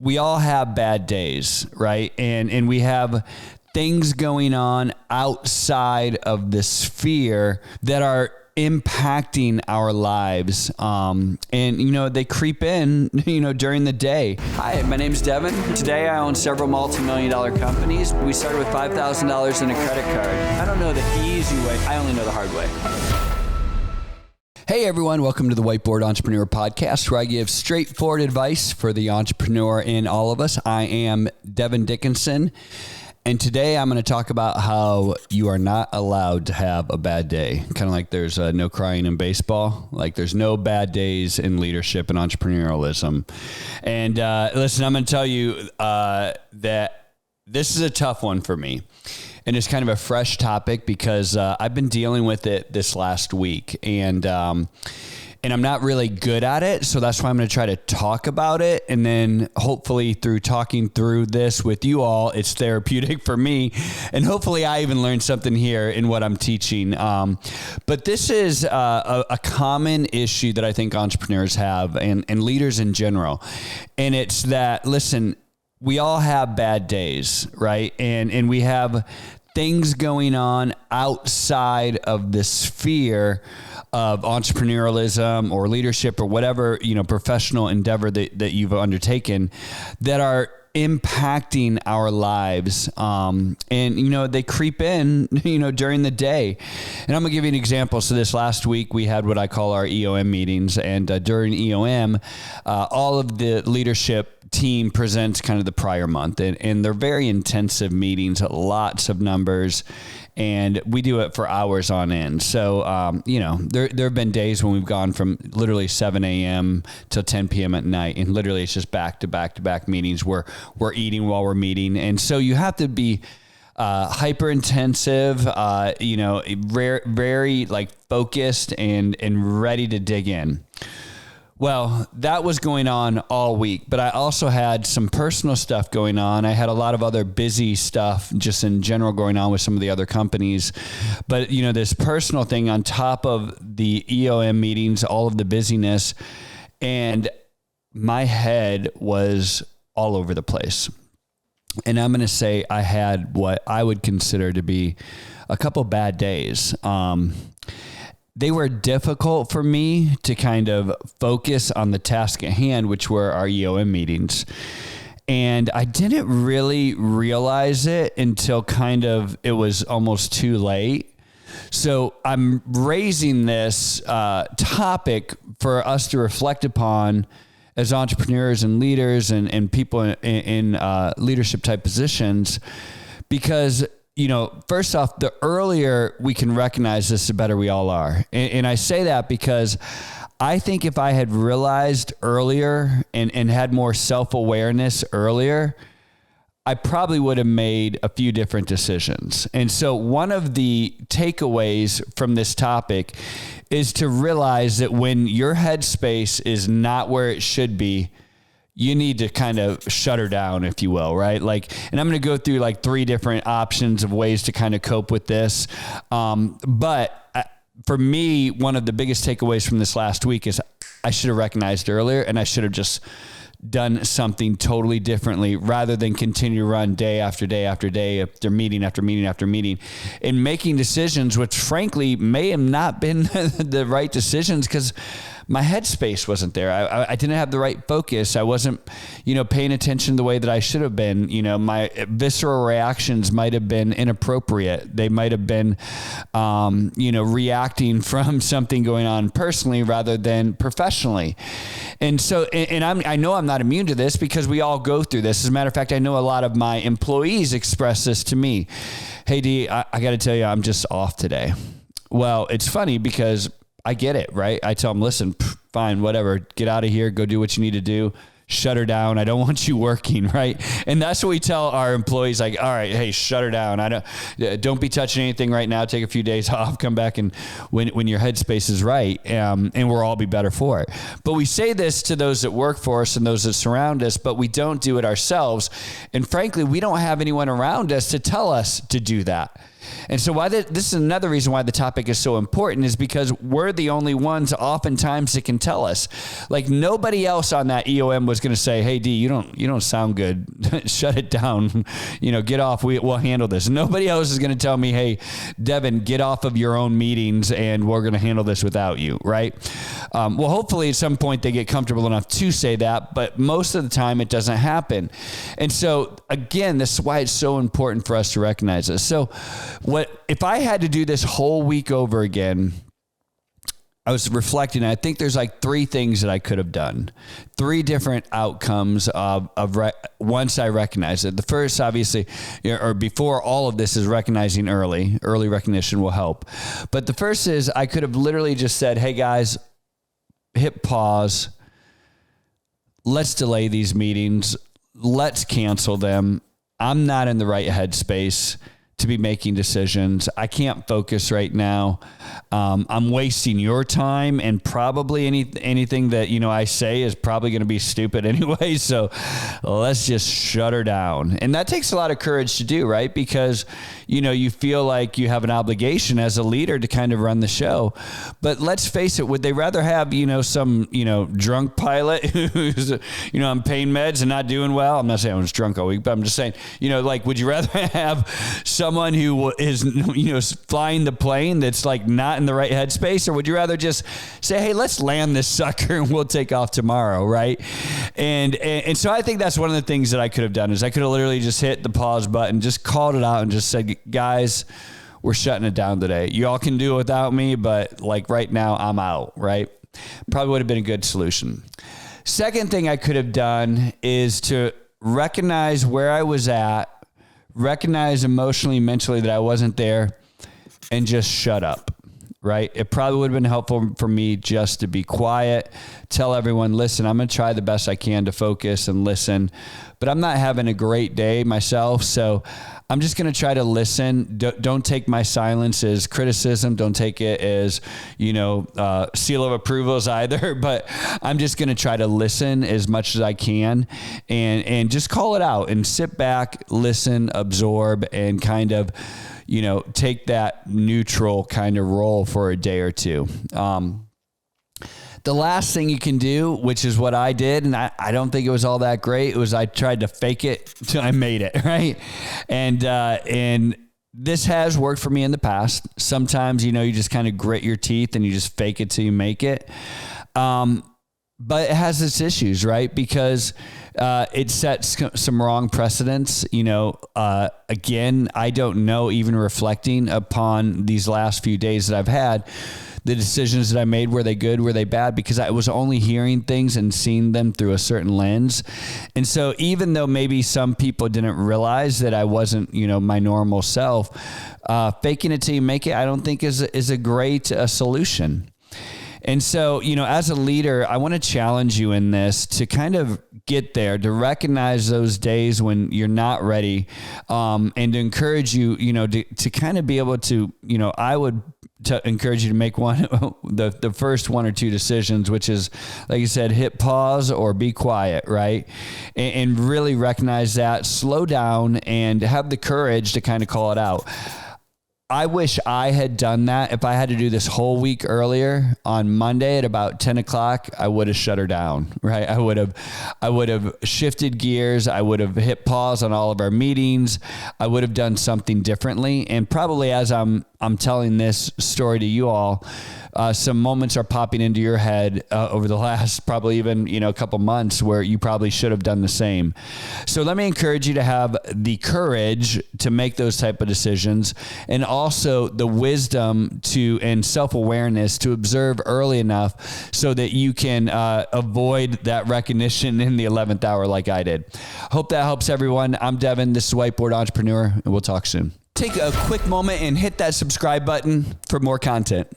we all have bad days, right? And we have things going on outside of the sphere that are impacting our lives. And, they creep in, during the day. Hi, my name's Devon. Today I own several multi-million-dollar companies. We started with $5,000 in a credit card. I don't know the easy way. I only know the hard way. Hey everyone, welcome to the Whiteboard Entrepreneur Podcast, where I give straightforward advice for the entrepreneur in all of us. I am Devon Dickinson, and today I'm going to talk about how you are not allowed to have a bad day. Kind of like there's no crying in baseball, like there's no bad days in leadership and entrepreneurialism. And listen, I'm going to tell you that this is a tough one for me. And it's kind of a fresh topic because I've been dealing with it this last week, and I'm not really good at it. So that's why I'm going to try to talk about it. And then hopefully through talking through this with you all, it's therapeutic for me. And hopefully I even learned something here in what I'm teaching. But this is a common issue that I think entrepreneurs have and leaders in general. And it's that, listen, we all have bad days, right? And we have things going on outside of the sphere of entrepreneurialism or leadership or whatever, professional endeavor that you've undertaken that are impacting our lives. And they creep in, during the day. And I'm gonna give you an example. So this last week we had what I call our EOM meetings, and during EOM, all of the leadership team presents kind of the prior month, and they're very intensive meetings, lots of numbers, and we do it for hours on end. So, there have been days when we've gone from literally 7 a.m. till 10 p.m. at night, and literally it's just back to back to back meetings where we're eating while we're meeting. And so you have to be hyper intensive, very like focused and ready to dig in. Well, that was going on all week, but I also had some personal stuff going on. I had a lot of other busy stuff just in general going on with some of the other companies. But, this personal thing on top of the EOM meetings, all of the busyness, and my head was all over the place. And I'm going to say I had what I would consider to be a couple bad days. They were difficult for me to kind of focus on the task at hand, which were our EOM meetings. And I didn't really realize it until kind of it was almost too late. So I'm raising this topic for us to reflect upon as entrepreneurs and leaders and people in leadership type positions, because first off, the earlier we can recognize this, the better we all are. And I say that because I think if I had realized earlier and had more self-awareness earlier, I probably would have made a few different decisions. And so one of the takeaways from this topic is to realize that when your headspace is not where it should be, you need to kind of shut her down, if you will, right? And I'm going to go through 3 different options of ways to kind of cope with this. But for me, one of the biggest takeaways from this last week is I should have recognized earlier, and I should have just done something totally differently rather than continue to run day after day after day after meeting after meeting after meeting and making decisions, which frankly may have not been the right decisions because my headspace wasn't there. I didn't have the right focus. I wasn't, paying attention the way that I should have been. My visceral reactions might have been inappropriate. They might have been, reacting from something going on personally rather than professionally. And so, I know I'm not immune to this because we all go through this. As a matter of fact, I know a lot of my employees express this to me. Hey, D, I got to tell you, I'm just off today. Well, it's funny because I get it, right? I tell them, listen, fine, whatever, get out of here, go do what you need to do. Shut her down. I don't want you working, right? And that's what we tell our employees, all right, hey, shut her down. Don't be touching anything right now. Take a few days off, come back and when your headspace is right, and we'll all be better for it. But we say this to those that work for us and those that surround us, but we don't do it ourselves. And frankly, we don't have anyone around us to tell us to do that. And so this is another reason why the topic is so important, is because we're the only ones oftentimes that can tell us. Like, nobody else on that EOM was going to say, hey, D, you don't sound good. Shut it down. Get off. We'll handle this. Nobody else is going to tell me, hey, Devon, get off of your own meetings and we're going to handle this without you. Right. Well, hopefully at some point they get comfortable enough to say that, but most of the time it doesn't happen. And so again, this is why it's so important for us to recognize this. So if I had to do this whole week over again, I was reflecting, I think there's like 3 things that I could have done, 3 different outcomes once I recognize it. The first, obviously, or before all of this, is recognizing early recognition will help. But the first is I could have literally just said, hey guys, hit pause. Let's delay these meetings. Let's cancel them. I'm not in the right headspace to be making decisions. I can't focus right now. I'm wasting your time, and probably anything that, I say is probably going to be stupid anyway. So let's just shut her down. And that takes a lot of courage to do, right? Because, you feel like you have an obligation as a leader to kind of run the show. But let's face it, would they rather have, some, drunk pilot who's, on pain meds and not doing well? I'm not saying I was drunk all week, but I'm just saying, would you rather have someone who is, flying the plane that's like not in the right headspace, or would you rather just say, hey, let's land this sucker and we'll take off tomorrow, right? And so I think that's one of the things that I could have done, is I could have literally just hit the pause button, just called it out and just said, guys, we're shutting it down today. You all can do it without me, but like right now I'm out, right? Probably would have been a good solution. Second thing I could have done is to recognize where I was at, recognize emotionally, mentally that I wasn't there, and just shut up, right? It probably would have been helpful for me just to be quiet, tell everyone, listen, I'm going to try the best I can to focus and listen, but I'm not having a great day myself. So I'm just going to try to listen. Don't take my silence as criticism. Don't take it as, seal of approvals either, but I'm just going to try to listen as much as I can and just call it out and sit back, listen, absorb, and kind of, take that neutral kind of role for a day or two. The last thing you can do, which is what I did, and I don't think it was all that great, was I tried to fake it till I made it, right? And this has worked for me in the past. Sometimes, you just kind of grit your teeth and you just fake it till you make it. But it has its issues, right? Because it sets some wrong precedents. Again, I don't know, even reflecting upon these last few days that I've had, the decisions that I made, were they good? Were they bad? Because I was only hearing things and seeing them through a certain lens. And so even though maybe some people didn't realize that I wasn't, my normal self, faking it till you make it, I don't think is a great solution. And so, as a leader, I want to challenge you in this to kind of get there, to recognize those days when you're not ready, and to encourage you, to kind of be able to, I would encourage you to make the first 1 or 2 decisions, which is, like you said, hit pause or be quiet, right? And really recognize that, slow down, and have the courage to kind of call it out. I wish I had done that. If I had to do this whole week earlier, on Monday at about 10 o'clock, I would have shut her down, right? I would have shifted gears. I would have hit pause on all of our meetings. I would have done something differently. And probably as I'm telling this story to you all, some moments are popping into your head over the last probably even, a couple months where you probably should have done the same. So let me encourage you to have the courage to make those type of decisions, and also the wisdom and self-awareness to observe early enough so that you can avoid that recognition in the 11th hour like I did. Hope that helps everyone. I'm Devon. This is Whiteboard Entrepreneur, and we'll talk soon. Take a quick moment and hit that subscribe button for more content.